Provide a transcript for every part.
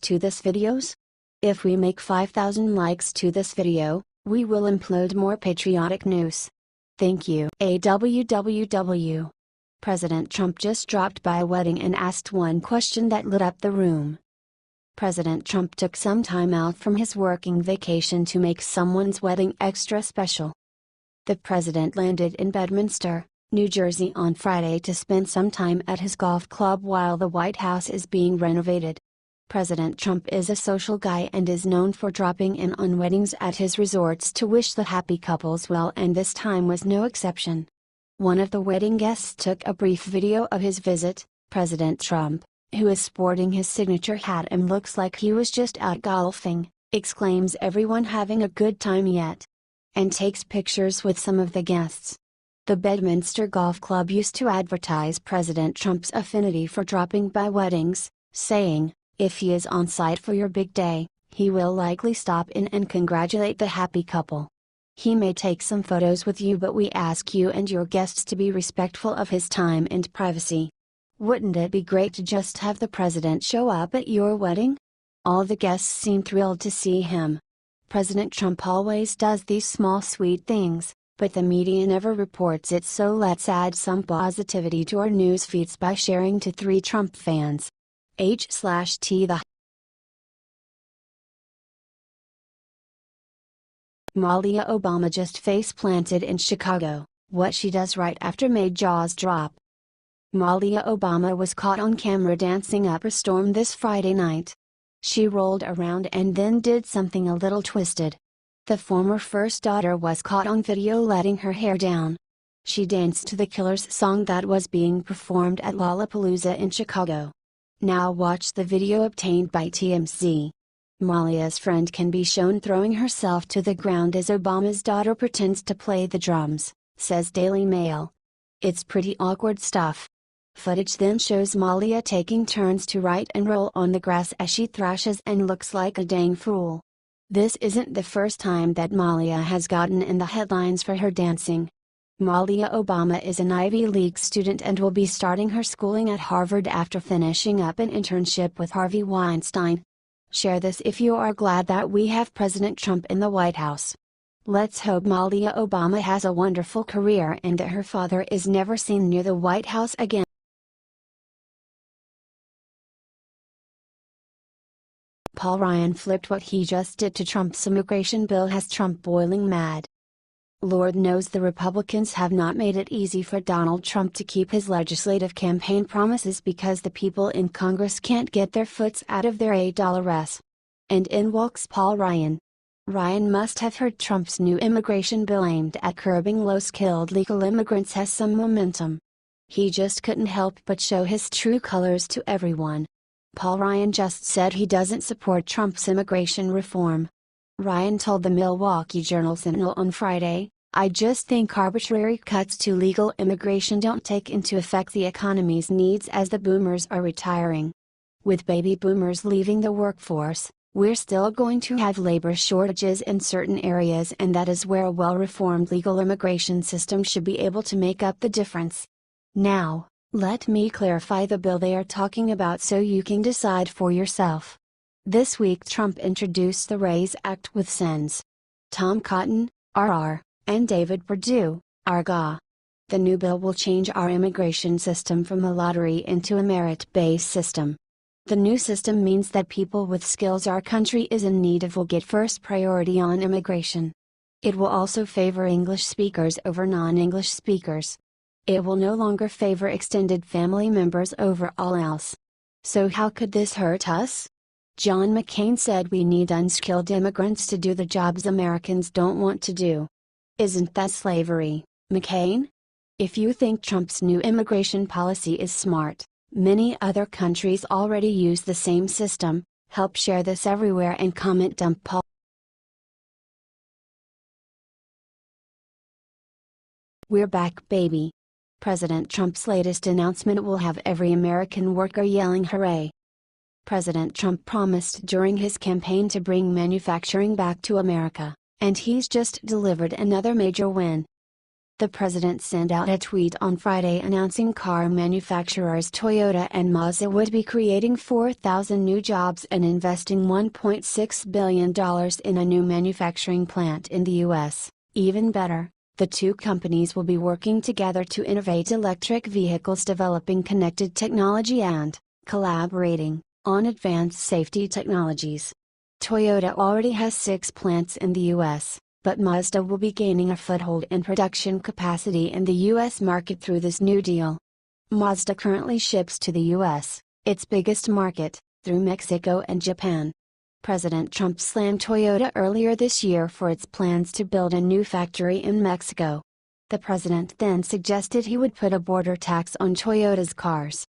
to this videos? If we make 5,000 likes to this video, we will upload more patriotic news. Thank you. AWWW. President Trump just dropped by a wedding and asked one question that lit up the room. President Trump took some time out from his working vacation to make someone's wedding extra special. The president landed in Bedminster, New Jersey on Friday to spend some time at his golf club while the White House is being renovated. President Trump is a social guy and is known for dropping in on weddings at his resorts to wish the happy couples well, and this time was no exception. One of the wedding guests took a brief video of his visit. President Trump, who is sporting his signature hat and looks like he was just out golfing, exclaims everyone having a good time yet, and takes pictures with some of the guests. The Bedminster Golf Club used to advertise President Trump's affinity for dropping by weddings, saying, "If he is on site for your big day, he will likely stop in and congratulate the happy couple. He may take some photos with you, but we ask you and your guests to be respectful of his time and privacy. Wouldn't it be great to just have the president show up at your wedding?" All the guests seem thrilled to see him. President Trump always does these small sweet things, but the media never reports it, so let's add some positivity to our news feeds by sharing to 3 Trump fans. H/T the Malia Obama just face-planted in Chicago, what she does right after made jaws drop. Malia Obama was caught on camera dancing up a storm this Friday night. She rolled around and then did something a little twisted. The former first daughter was caught on video letting her hair down. She danced to the Killers song that was being performed at Lollapalooza in Chicago. Now watch the video obtained by TMZ. Malia's friend can be shown throwing herself to the ground as Obama's daughter pretends to play the drums, says Daily Mail. It's pretty awkward stuff. Footage then shows Malia taking turns to right and roll on the grass as she thrashes and looks like a dang fool. This isn't the first time that Malia has gotten in the headlines for her dancing. Malia Obama is an Ivy League student and will be starting her schooling at Harvard after finishing up an internship with Harvey Weinstein. Share this if you are glad that we have President Trump in the White House. Let's hope Malia Obama has a wonderful career and that her father is never seen near the White House again. Paul Ryan flipped what he just did to Trump's immigration bill has Trump boiling mad. Lord knows the Republicans have not made it easy for Donald Trump to keep his legislative campaign promises because the people in Congress can't get their foots out of their $8s. And in walks Paul Ryan. Ryan must have heard Trump's new immigration bill aimed at curbing low-skilled legal immigrants has some momentum. He just couldn't help but show his true colors to everyone. Paul Ryan just said he doesn't support Trump's immigration reform. Ryan told the Milwaukee Journal-Sentinel on Friday, "I just think arbitrary cuts to legal immigration don't take into effect the economy's needs as the boomers are retiring. With baby boomers leaving the workforce, we're still going to have labor shortages in certain areas, and that is where a well-reformed legal immigration system should be able to make up the difference." Now, let me clarify the bill they are talking about so you can decide for yourself. This week Trump introduced the RAISE Act with Sens. Tom Cotton, RR, and David Perdue, RGA. The new bill will change our immigration system from a lottery into a merit-based system. The new system means that people with skills our country is in need of will get first priority on immigration. It will also favor English speakers over non-English speakers. It will no longer favor extended family members over all else. So how could this hurt us? John McCain said we need unskilled immigrants to do the jobs Americans don't want to do. Isn't that slavery, McCain? If you think Trump's new immigration policy is smart, many other countries already use the same system. Help share this everywhere and comment dump Paul. We're back, baby. President Trump's latest announcement will have every American worker yelling hooray. President Trump promised during his campaign to bring manufacturing back to America, and he's just delivered another major win. The president sent out a tweet on Friday announcing car manufacturers Toyota and Mazda would be creating 4,000 new jobs and investing $1.6 billion in a new manufacturing plant in the U.S. Even better, the two companies will be working together to innovate electric vehicles, developing connected technology and collaborating on advanced safety technologies. Toyota already has 6 plants in the U.S., but Mazda will be gaining a foothold in production capacity in the U.S. market through this new deal. Mazda currently ships to the U.S., its biggest market, through Mexico and Japan. President Trump slammed Toyota earlier this year for its plans to build a new factory in Mexico. The president then suggested he would put a border tax on Toyota's cars.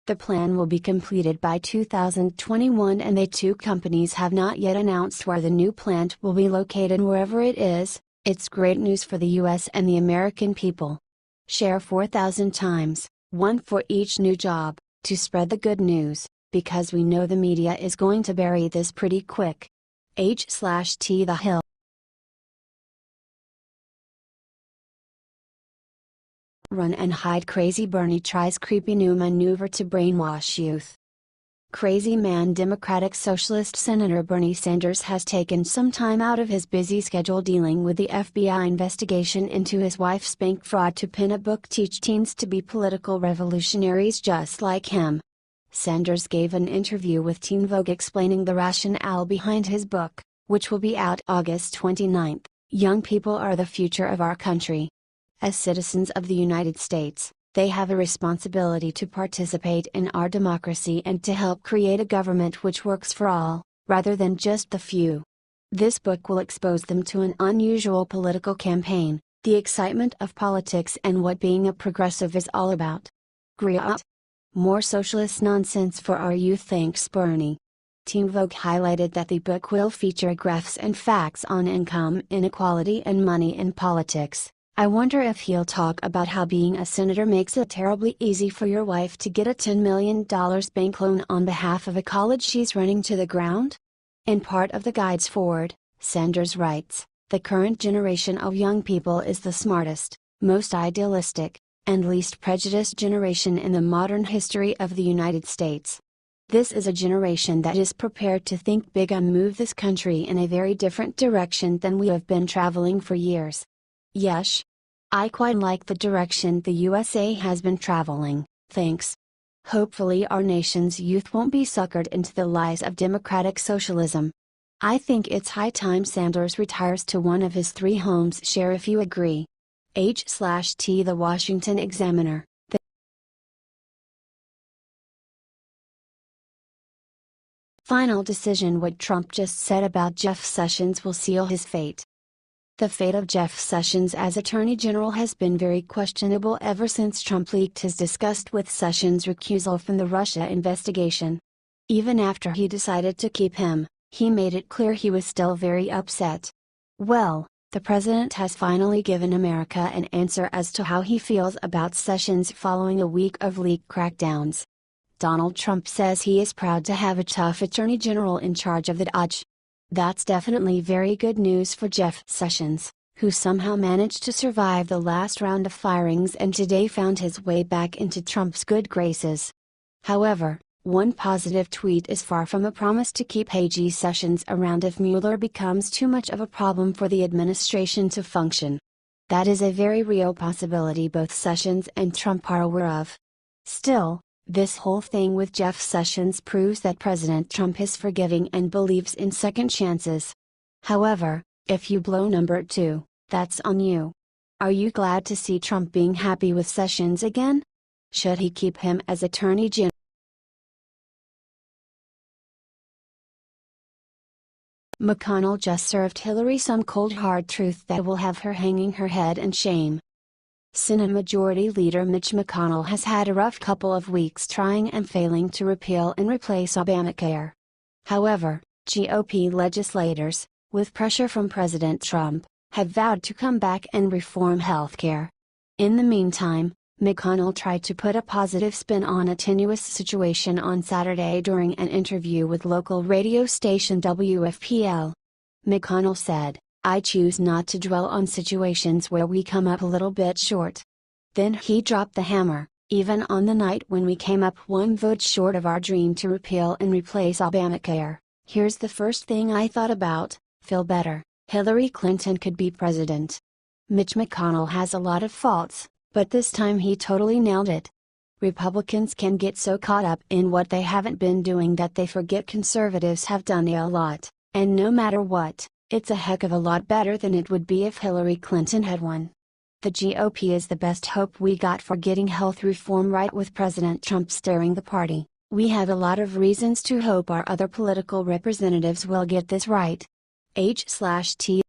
The plan will be completed by 2021 and the two companies have not yet announced where the new plant will be located. Wherever it is, it's great news for the US and the American people. Share 4,000 times, one for each new job, to spread the good news, because we know the media is going to bury this pretty quick. H/T The Hill. Run and hide. Crazy Bernie tries creepy new maneuver to brainwash youth. Crazy man Democratic Socialist Senator Bernie Sanders has taken some time out of his busy schedule dealing with the FBI investigation into his wife's bank fraud to pen a book teach teens to be political revolutionaries just like him. Sanders gave an interview with Teen Vogue explaining the rationale behind his book, which will be out August 29. Young people are the future of our country. As citizens of the United States, they have a responsibility to participate in our democracy and to help create a government which works for all, rather than just the few. This book will expose them to an unusual political campaign, the excitement of politics and what being a progressive is all about. Griot. More socialist nonsense for our youth, thanks Bernie. Teen Vogue highlighted that the book will feature graphs and facts on income inequality and money in politics. I wonder if he'll talk about how being a senator makes it terribly easy for your wife to get a $10 million bank loan on behalf of a college she's running to the ground? In part of the guides forward, Sanders writes, the current generation of young people is the smartest, most idealistic, and least prejudiced generation in the modern history of the United States. This is a generation that is prepared to think big and move this country in a very different direction than we have been traveling for years. Yesh. I quite like the direction the USA has been traveling, thanks. Hopefully our nation's youth won't be suckered into the lies of democratic socialism. I think it's high time Sanders retires to one of his 3 homes. Share if you agree. H/T The Washington Examiner. Final decision. What Trump just said about Jeff Sessions will seal his fate. The fate of Jeff Sessions as Attorney General has been very questionable ever since Trump leaked his disgust with Sessions' recusal from the Russia investigation. Even after he decided to keep him, he made it clear he was still very upset. Well, the president has finally given America an answer as to how he feels about Sessions following a week of leak crackdowns. Donald Trump says he is proud to have a tough Attorney General in charge of the DOJ. That's definitely very good news for Jeff Sessions, who somehow managed to survive the last round of firings and today found his way back into Trump's good graces. However, one positive tweet is far from a promise to keep AG Sessions around if Mueller becomes too much of a problem for the administration to function. That is a very real possibility both Sessions and Trump are aware of. Still, this whole thing with Jeff Sessions proves that President Trump is forgiving and believes in second chances. However, if you blow number 2, that's on you. Are you glad to see Trump being happy with Sessions again? Should he keep him as Attorney General? McConnell just served Hillary some cold hard truth that will have her hanging her head in shame. Senate Majority Leader Mitch McConnell has had a rough couple of weeks trying and failing to repeal and replace Obamacare. However, GOP legislators, with pressure from President Trump, have vowed to come back and reform healthcare. In the meantime, McConnell tried to put a positive spin on a tenuous situation on Saturday during an interview with local radio station WFPL. McConnell said, I choose not to dwell on situations where we come up a little bit short. Then he dropped the hammer, even on the night when we came up one vote short of our dream to repeal and replace Obamacare. Here's the first thing I thought about: feel better, Hillary Clinton could be president. Mitch McConnell has a lot of faults, but this time he totally nailed it. Republicans can get so caught up in what they haven't been doing that they forget conservatives have done a lot, and no matter what, it's a heck of a lot better than it would be if Hillary Clinton had won. The GOP is the best hope we got for getting health reform right with President Trump steering the party. We have a lot of reasons to hope our other political representatives will get this right. H/T